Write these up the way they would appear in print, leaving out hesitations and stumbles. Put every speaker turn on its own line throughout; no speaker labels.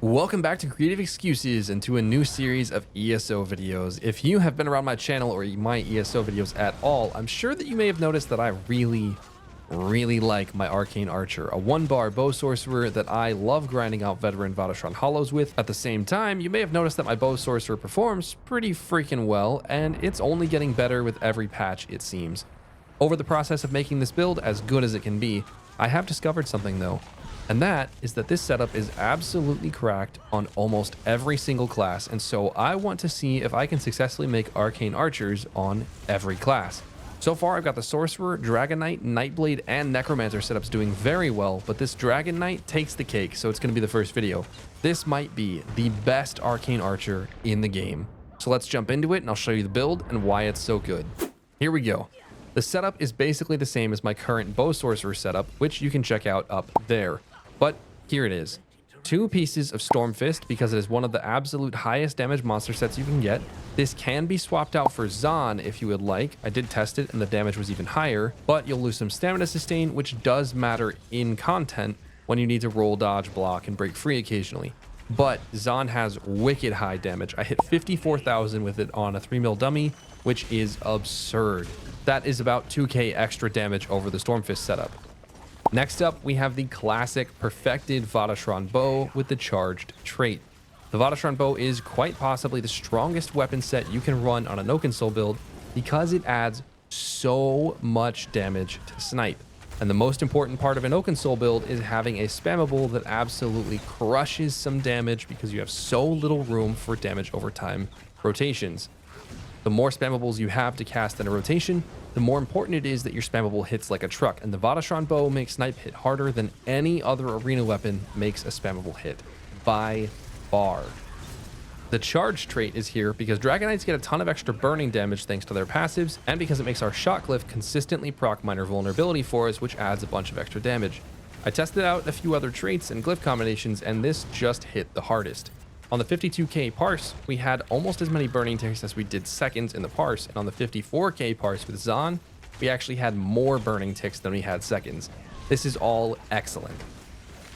Welcome back to Creative Excuses and to a new series of ESO videos. If you have been around my channel or my ESO videos at all, I'm sure that you may have noticed that I really like my Arcane Archer, a 1-bar bow sorcerer that I love grinding out veteran Vateshran hollows with. At the same time, you may have noticed that my bow sorcerer performs pretty freaking well, and it's only getting better with every patch, it seems. Over the process of making this build as good as it can be, I have discovered something though. And that is that this setup is absolutely cracked on almost every single class, and so I want to see if I can successfully make Arcane Archers on every class. So far, I've got the Sorcerer, Dragonknight, Nightblade, and Necromancer setups doing very well, but this Dragonknight takes the cake, so it's going to be the first video. This might be the best Arcane Archer in the game. So let's jump into it, and I'll show you the build and why it's so good. Here we go. The setup is basically the same as my current bow sorcerer setup, which you can check out up there. But here it is. 2 pieces of Storm Fist because it is one of the absolute highest damage monster sets you can get. This can be swapped out for Zaan if you would like. I did test it and the damage was even higher, but you'll lose some stamina sustain, which does matter in content when you need to roll, dodge, block, and break free occasionally. But Zaan has wicked high damage. I hit 54,000 with it on a 3 mil dummy, which is absurd. That is about 2k extra damage over the Storm Fist setup. Next up, we have the classic perfected Vateshran bow with the charged trait. The Vateshran bow is quite possibly the strongest weapon set you can run on an Oakensoul build because it adds so much damage to snipe. And the most important part of an Oakensoul build is having a spammable that absolutely crushes some damage because you have so little room for damage over time rotations. The more spammables you have to cast in a rotation, the more important it is that your spammable hits like a truck, and the Vateshran bow makes snipe hit harder than any other arena weapon makes a spammable hit, by far. The charge trait is here because Dragoknights get a ton of extra burning damage thanks to their passives, and because it makes our shot glyph consistently proc minor vulnerability for us, which adds a bunch of extra damage. I tested out a few other traits and glyph combinations, and this just hit the hardest. On the 52k parse, we had almost as many burning ticks as we did seconds in the parse, and on the 54k parse with Zaan, we actually had more burning ticks than we had seconds. This is all excellent.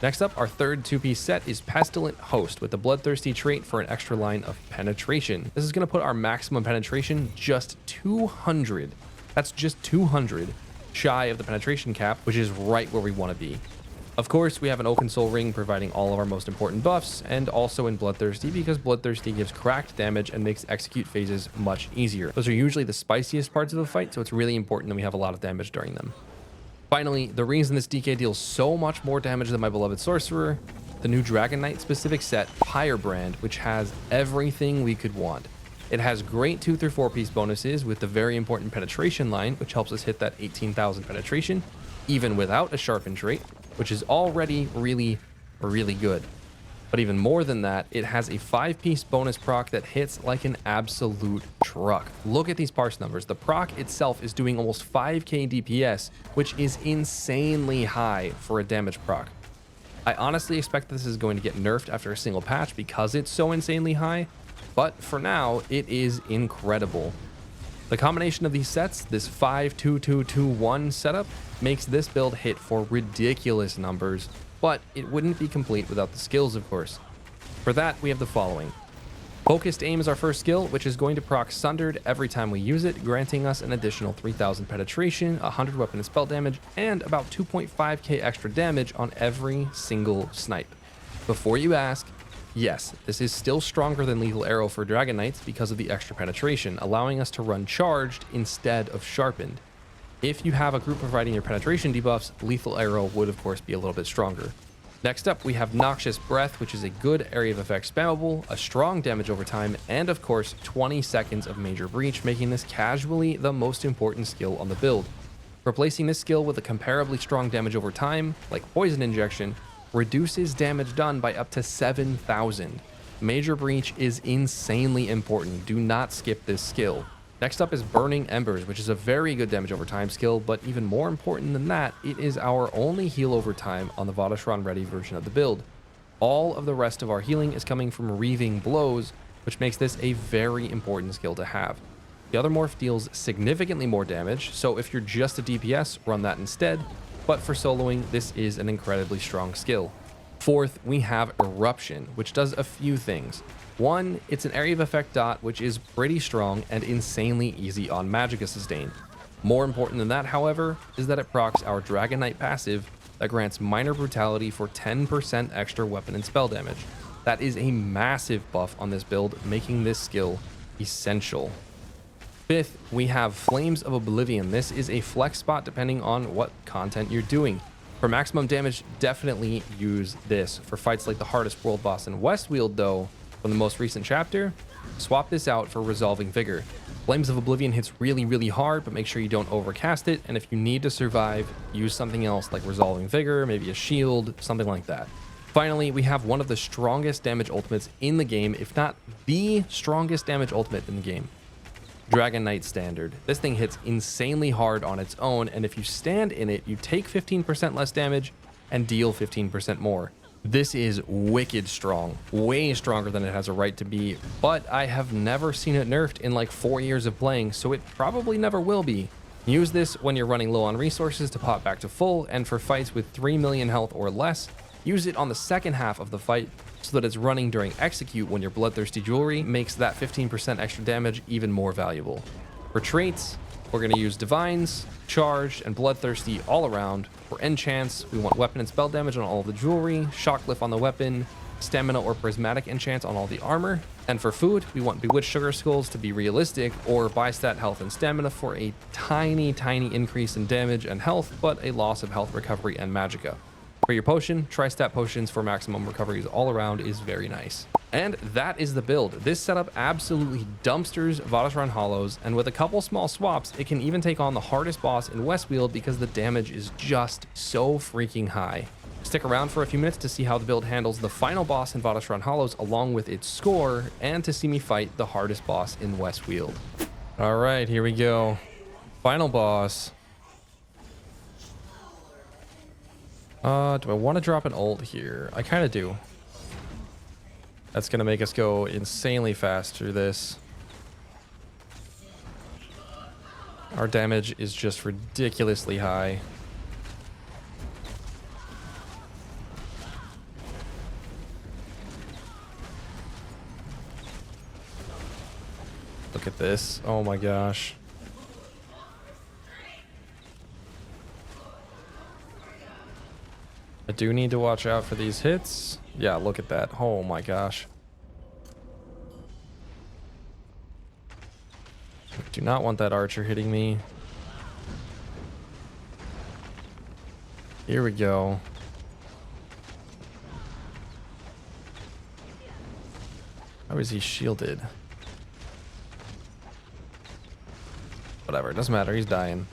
Next up, our third 2-piece set is Pestilent Host with the Bloodthirsty trait for an extra line of penetration. This is going to put our maximum penetration just 200. That's just 200 shy of the penetration cap, which is right where we want to be. Of course, we have an Oakensoul ring providing all of our most important buffs, and also in Bloodthirsty because Bloodthirsty gives cracked damage and makes execute phases much easier. Those are usually the spiciest parts of the fight, so it's really important that we have a lot of damage during them. Finally, the reason this DK deals so much more damage than my beloved Sorcerer, the new Dragonknight specific set, Pyrebrand, which has everything we could want. It has great 2 through 4 piece bonuses with the very important penetration line, which helps us hit that 18,000 penetration, even without a sharpened trait, which is already really good. But even more than that, it has a 5-piece bonus proc that hits like an absolute truck. Look at these parse numbers. The proc itself is doing almost 5k DPS, which is insanely high for a damage proc. I honestly expect this is going to get nerfed after a single patch because it's so insanely high, but for now, it is incredible. The combination of these sets, this 5-2-2-2-1 setup, makes this build hit for ridiculous numbers, but it wouldn't be complete without the skills, of course. For that, we have the following. Focused Aim is our first skill, which is going to proc Sundered every time we use it, granting us an additional 3,000 penetration, 100 weapon and spell damage, and about 2.5k extra damage on every single snipe. Before you ask, yes, this is still stronger than Lethal Arrow for Dragoknights because of the extra penetration, allowing us to run charged instead of sharpened. If you have a group providing your penetration debuffs, Lethal Arrow would of course be a little bit stronger. Next up, we have Noxious Breath, which is a good area of effect spammable, a strong damage over time, and of course 20 seconds of Major Breach, making this casually the most important skill on the build. Replacing this skill with a comparably strong damage over time, like Poison Injection, reduces damage done by up to 7,000. Major Breach is insanely important. Do not skip this skill. Next up is Burning Embers, which is a very good damage over time skill, but even more important than that, it is our only heal over time on the Vateshran ready version of the build. All of the rest of our healing is coming from Reaving Blows, which makes this a very important skill to have. The other morph deals significantly more damage, so if you're just a DPS, run that instead, but for soloing, this is an incredibly strong skill. Fourth, we have Eruption, which does a few things. One, it's an area of effect dot, which is pretty strong and insanely easy on Magicka sustain. More important than that, however, is that it procs our Dragonknight passive that grants minor brutality for 10% extra weapon and spell damage. That is a massive buff on this build, making this skill essential. Fifth, we have Flames of Oblivion. This is a flex spot depending on what content you're doing. For maximum damage, definitely use this. For fights like the hardest world boss in Westweald though, from the most recent chapter, swap this out for Resolving Vigor. Flames of Oblivion hits really, really hard, but make sure you don't overcast it, and if you need to survive, use something else like Resolving Vigor, maybe a shield, something like that. Finally, we have one of the strongest damage ultimates in the game, if not the strongest damage ultimate in the game. Dragonknight Standard. This thing hits insanely hard on its own, and if you stand in it, you take 15% less damage and deal 15% more. This is wicked strong, way stronger than it has a right to be, but I have never seen it nerfed in like 4 years of playing, so it probably never will be. Use this when you're running low on resources to pop back to full, and for fights with 3 million health or less, use it on the second half of the fight so that it's running during execute when your bloodthirsty jewelry makes that 15% extra damage even more valuable. For traits, we're going to use Divines, Charged, and Bloodthirsty all around. For enchants, we want weapon and spell damage on all of the jewelry, Shocklift on the weapon, Stamina or Prismatic enchants on all the armor. And for food, we want Bewitched Sugar Skulls to be realistic, or Bi-Stat health and stamina for a tiny increase in damage and health, but a loss of health recovery and magicka. For your potion, Tri-Stat potions for maximum recoveries all around is very nice. And that is the build. This setup absolutely dumpsters Vateshran Hollows, and with a couple small swaps, it can even take on the hardest boss in Westweald because the damage is just so freaking high. Stick around for a few minutes to see how the build handles the final boss in Vateshran Hollows along with its score, and to see me fight the hardest boss in Westweald. All right, here we go. Final boss. Do I want to drop an ult here? I kind of do. That's going to make us go insanely fast through this. Our damage is just ridiculously high. Look at this. Oh my gosh. I do need to watch out for these hits. Yeah, look at that. Oh my gosh. Do not want that archer hitting me. Here we go. How is he shielded? Whatever, it doesn't matter. He's dying.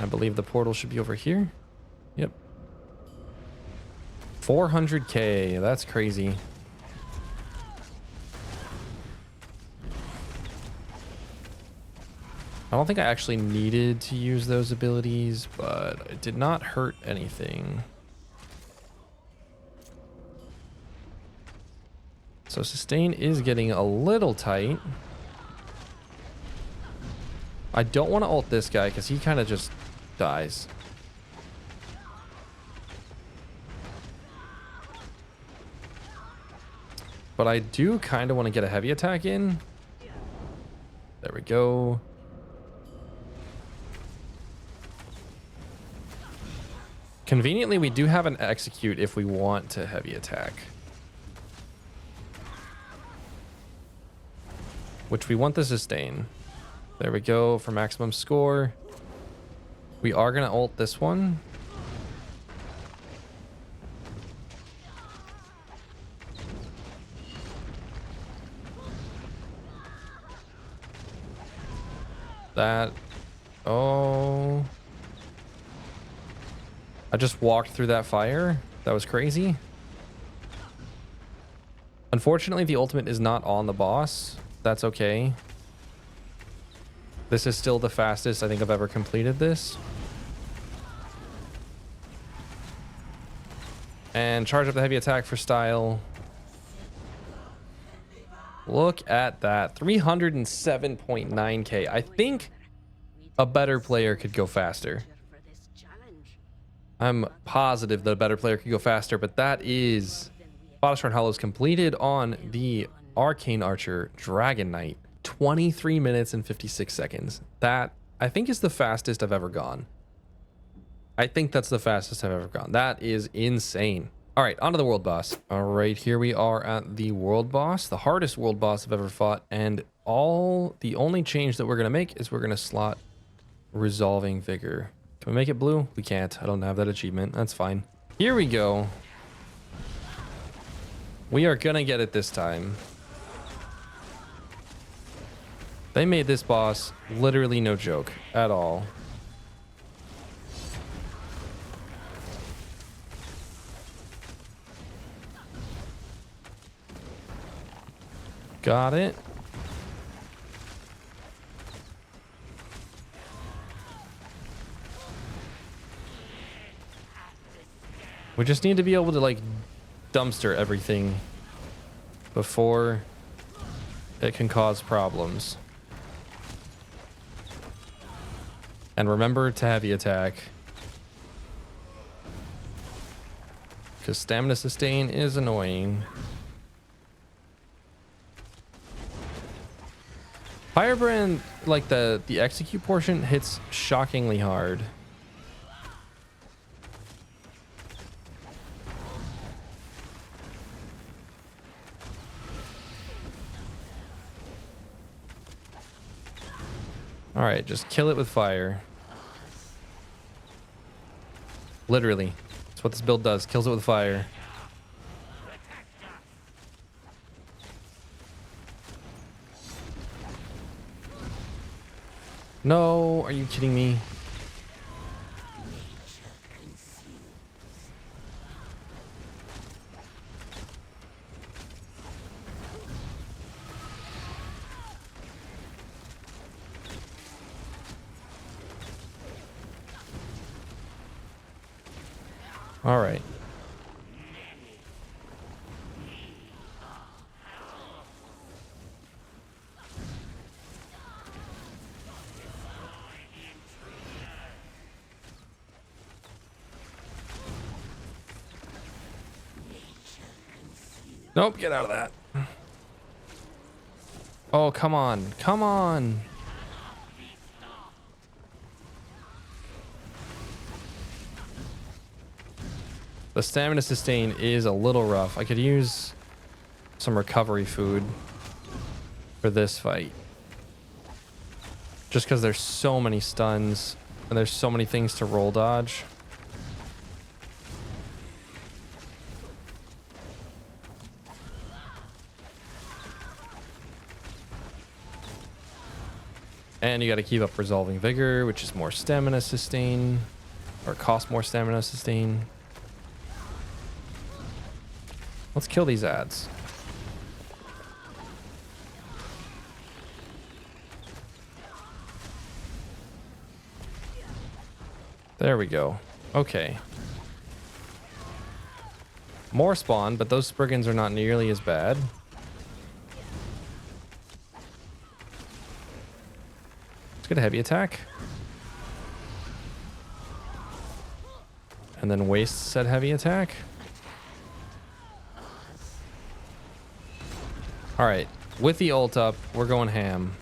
I believe the portal should be over here. Yep. 400k, that's crazy. I don't think I actually needed to use those abilities, but it did not hurt anything. So sustain is getting a little tight. I don't want to ult this guy because he kind of just dies. But I do kind of want to get a heavy attack in. There we go. Conveniently, we do have an execute if we want to heavy attack. Which we want the sustain. There we go for maximum score. We are going to ult this one. That. Oh. I just walked through that fire. That was crazy. Unfortunately, the ultimate is not on the boss. That's okay. This is still the fastest I think I've ever completed this. And charge up the heavy attack for style. Look at that. 307.9k. I think a better player could go faster. I'm positive that a better player could go faster, but that is Spottishrine Hollows completed on the Arcane Archer Dragonknight. 23 minutes and 56 seconds. That, I think, is the fastest I've ever gone. I think that's the fastest I've ever gone. That is insane. All right, on to the world boss. All right, here we are at the world boss, the hardest world boss I've ever fought. And the only change that we're going to make is we're going to slot Resolving Vigor. Can we make it blue? We can't. I don't have that achievement. That's fine. Here we go. We are going to get it this time. They made this boss literally no joke at all. Got it. We just need to be able to like dumpster everything before it can cause problems. And remember to heavy attack, because stamina sustain is annoying. Pyrebrand, like the execute portion, hits shockingly hard. All right, just kill it with fire. Literally, that's what this build does. Kills it with fire. No, are you kidding me? All right. Nope, get out of that. Oh, come on. Come on. The stamina sustain is a little rough. I could use some recovery food for this fight. Just because there's so many stuns and there's so many things to roll dodge. And you got to keep up Resolving Vigor, which is more stamina sustain, or cost more stamina sustain. Let's kill these ads. There we go. Okay. More spawn, but those Spriggans are not nearly as bad. Let's get a heavy attack. And then waste said heavy attack. All right, with the ult up, we're going ham.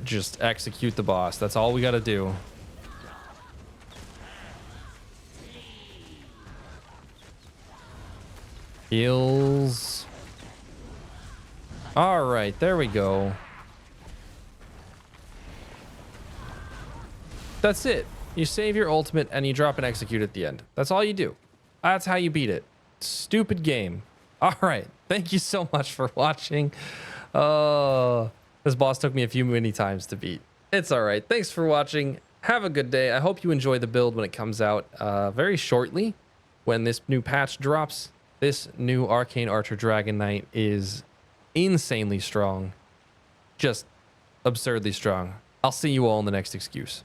Just execute the boss. That's all we got to do. Heals. All right, there we go. That's it. You save your ultimate and you drop an execute at the end. That's all you do. That's how you beat it. Stupid game. All right. Thank you so much for watching. This boss took me a few many times to beat. It's all right. Thanks for watching. Have a good day. I hope you enjoy the build when it comes out very shortly. When this new patch drops, this new Arcane Archer Dragonknight is insanely strong. Just absurdly strong. I'll see you all in the next excuse.